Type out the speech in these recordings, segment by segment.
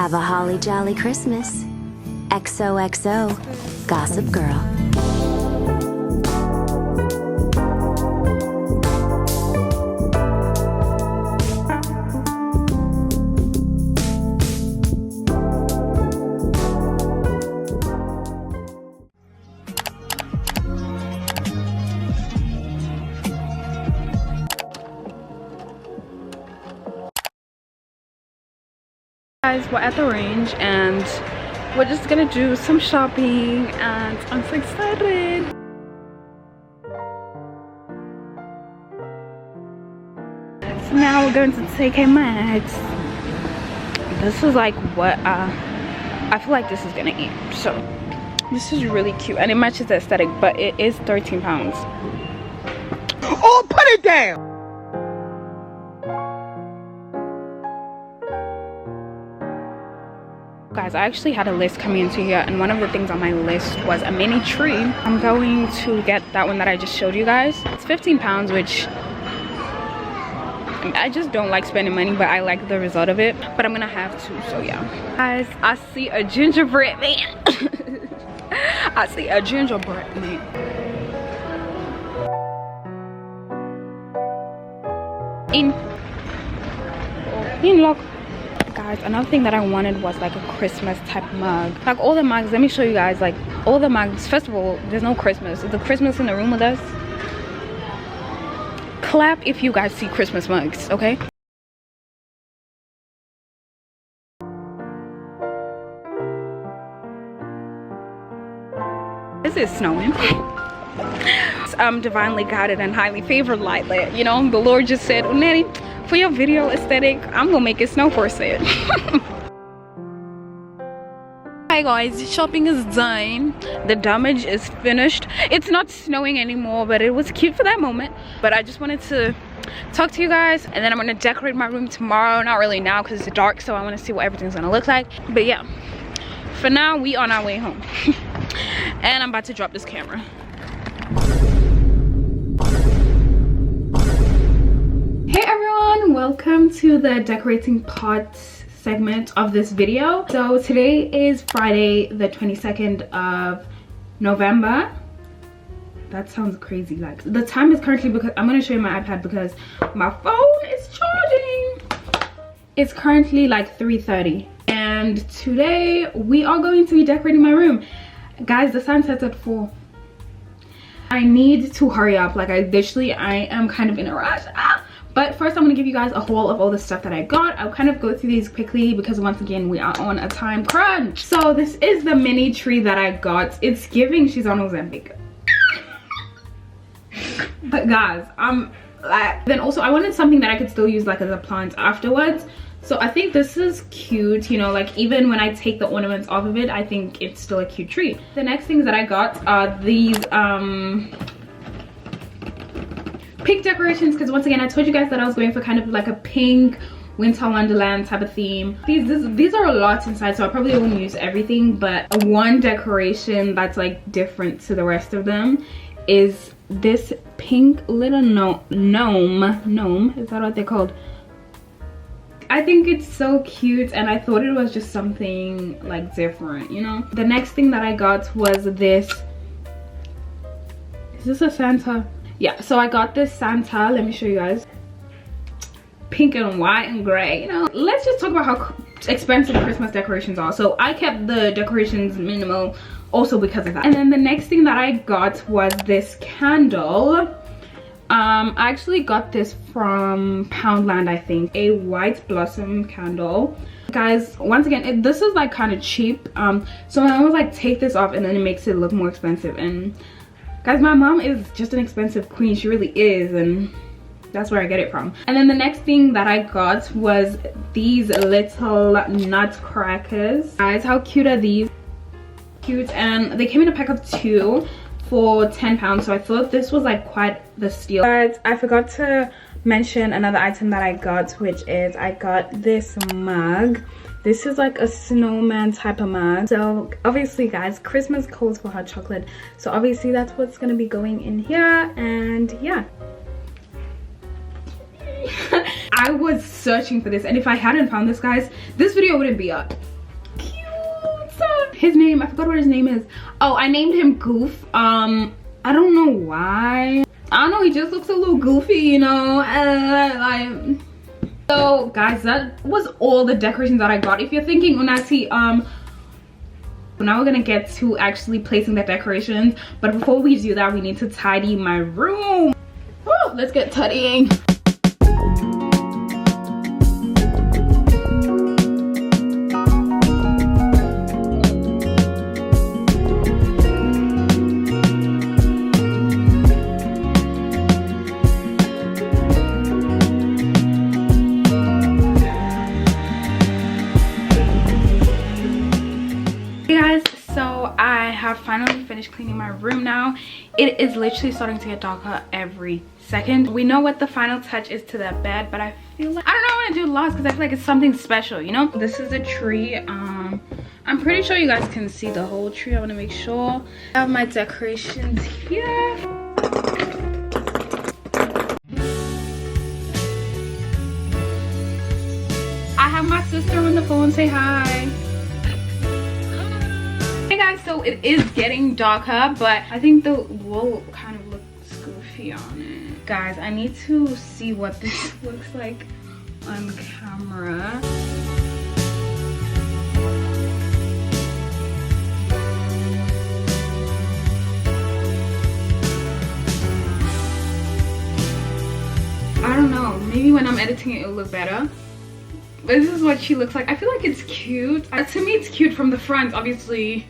Have a holly jolly Christmas. XOXO, Gossip Girl. Guys, we're at the range and we're just gonna do some shopping and I'm so excited. So now we're going to take a max. This is like what I feel like this is gonna eat. So this is really cute and it matches the aesthetic, but it is 13 pounds. Oh, put it down! Guys, I actually had a list coming into here and one of the things on my list was a mini tree. I'm going to get that one that I just showed you guys. It's 15 pounds, which I just don't like spending money, but I like the result of it. But I'm gonna have to, so yeah. Guys, I see a gingerbread man. I see a gingerbread man. In look. Guys, another thing that I wanted was like a Christmas type mug. Like all the mugs, let me show you guys, like all the mugs. First of all, there's no Christmas. Is the Christmas in the room with us? Clap if you guys see Christmas mugs, okay? This is snowing. I'm divinely guided and highly favored lightly. You know, the Lord just said, oh, Natty, for your video aesthetic, I'm gonna make it snow for a set. Hi guys, shopping is done. The damage is finished. It's not snowing anymore, but it was cute for that moment. But I just wanted to talk to you guys, and then I'm gonna decorate my room tomorrow. Not really now because it's dark, so I want to see what everything's gonna look like. But yeah, for now we on our way home. And I'm about to drop this camera. Hey everyone, welcome to the decorating pots segment of this video. So today is Friday the 22nd of November. That sounds crazy. Like the time is currently, because I'm going to show you my iPad because my phone is charging. It's currently like 3:30 and today we are going to be decorating my room. Guys, the sun sets at 4. I need to hurry up. Like I am kind of in a rush. But first I'm going to give you guys a haul of all the stuff that I got. I'll kind of go through these quickly because once again we are on a time crunch. So this is the mini tree that I got. It's giving she's on Ozempic. But guys, I'm like, then also I wanted something that I could still use like as a plant afterwards. So I think this is cute, you know, like even when I take the ornaments off of it, I think it's still a cute tree. The next things that I got are these pink decorations, because once again I told you guys that I was going for kind of like a pink winter wonderland type of theme. These are a lot inside, so I probably won't use everything, but one decoration that's like different to the rest of them is this pink little gnome. Is that what they're called? I think it's so cute and I thought it was just something like different, you know. The next thing that I got was this. Is this a Santa? Yeah, so I got this Santa. Let me show you guys. Pink and white and gray, you know. Let's just talk about how expensive Christmas decorations are. So I kept the decorations minimal also because of that. And then the next thing that I got was this candle. I actually got this from Poundland, I think. A white blossom candle. Guys, once again, this is like kind of cheap. So my mom was like, take this off, and then it makes it look more expensive. And guys, my mom is just an expensive queen. She really is, and that's where I get it from. And then the next thing that I got was these little nutcrackers. Guys, how cute are these? Cute, and they came in a pack of 2 for 10 pounds, so I thought this was like quite the steal. Guys, I forgot to mention another item that I got, which is I got this mug. This is like a snowman type of mug. So obviously guys, Christmas calls for hot chocolate, so obviously that's what's gonna be going in here. And yeah, I was searching for this, and if I hadn't found this, guys, this video wouldn't be up. his name, I forgot what his name is. Oh, I named him Goof. I don't know why. I don't know, he just looks a little goofy, you know. Like, so guys, that was all the decorations that I got. If you're thinking, Unati, now we're gonna get to actually placing the decorations, but before we do that, we need to tidy my room. Woo, let's get tidying. Finally finished cleaning my room now. It is literally starting to get darker every second. We know what the final touch is to that bed, but I feel like I don't know, I want to do lots because I feel like it's something special, you know. This is a tree. I'm pretty sure you guys can see the whole tree. I want to make sure. I have my decorations here. I have my sister on the phone. Say hi. Hey guys, so it is getting darker, but I think the wool kind of looks goofy on it. Guys, I need to see what this looks like on camera. I don't know, maybe when I'm editing it, it'll look better. But this is what she looks like. I feel like it's cute. To me, it's cute from the front, obviously.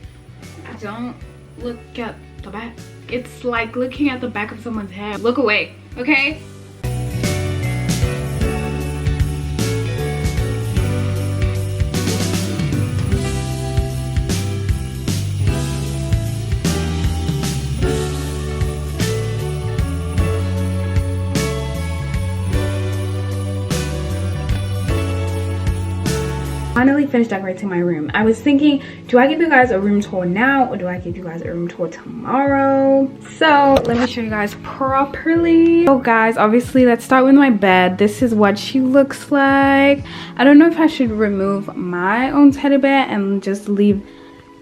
Don't look at the back. It's like looking at the back of someone's head. Look away, okay? Finally finished decorating my room. I was thinking, do I give you guys a room tour now or do I give you guys a room tour tomorrow? So let me show you guys properly. So guys, obviously let's start with my bed. This is what she looks like. I don't know if I should remove my own teddy bear and just leave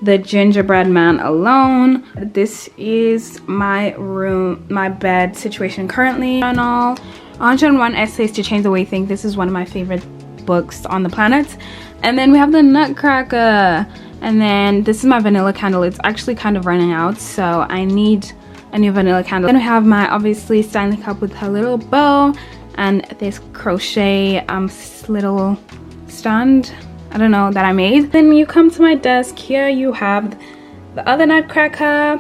the gingerbread man alone. This is my room, my bed situation currently. Journal 101 essays to change the way you think. This is one of my favorite books on the planet. And then we have the nutcracker, and then this is my vanilla candle. It's actually kind of running out, so I need a new vanilla candle. Then we have my obviously Stanley cup with her little bow and this crochet little stand, I don't know, that I made. Then you come to my desk. Here you have the other nutcracker,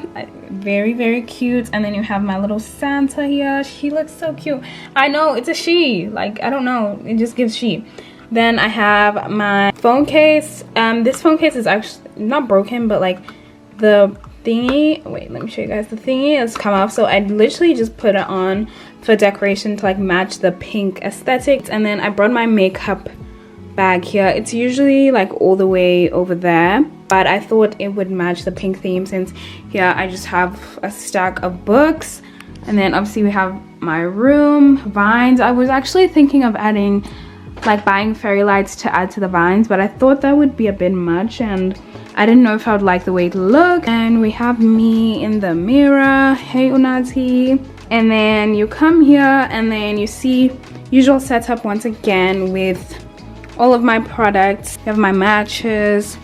very, very cute. And then you have my little Santa here. She looks so cute. I know, it's a she, like, I don't know, it just gives she. Then I have my phone case. This phone case is actually not broken, but like the thingy, wait, let me show you guys. The thingy has come off, so I literally just put it on for decoration to like match the pink aesthetics. And then I brought my makeup bag here. It's usually like all the way over there, but I thought it would match the pink theme since here I just have a stack of books. And then obviously we have my room, vines. I was actually thinking of adding, like buying fairy lights to add to the vines, but I thought that would be a bit much and I didn't know if I would like the way it looked. And we have me in the mirror. Hey Unati. And then you come here and then you see usual setup once again with all of my products. We have my matches,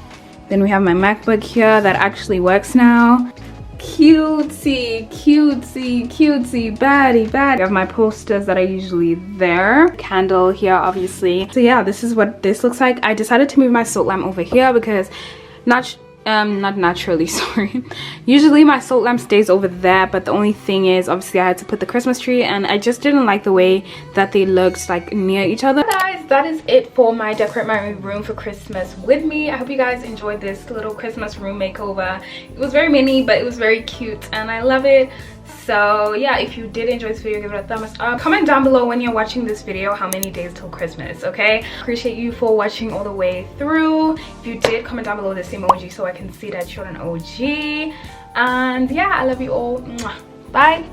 then we have my MacBook here that actually works now. Cutesy, cutesy, cutesy, baddie, baddie. I have my posters that are usually there. Candle here, obviously. So yeah, this is what this looks like. I decided to move my salt lamp over here because not naturally, sorry. Usually my salt lamp stays over there, but the only thing is obviously I had to put the Christmas tree and I just didn't like the way that they looked like near each other. Guys, that is it for my decorate my room for Christmas with me. I hope you guys enjoyed this little Christmas room makeover. It was very mini, but it was very cute and I love it. So yeah, if you did enjoy this video, give it a thumbs up. Comment down below when you're watching this video how many days till Christmas, okay? Appreciate you for watching all the way through. If you did, comment down below this emoji so I can see that you're an OG. And yeah, I love you all. Bye.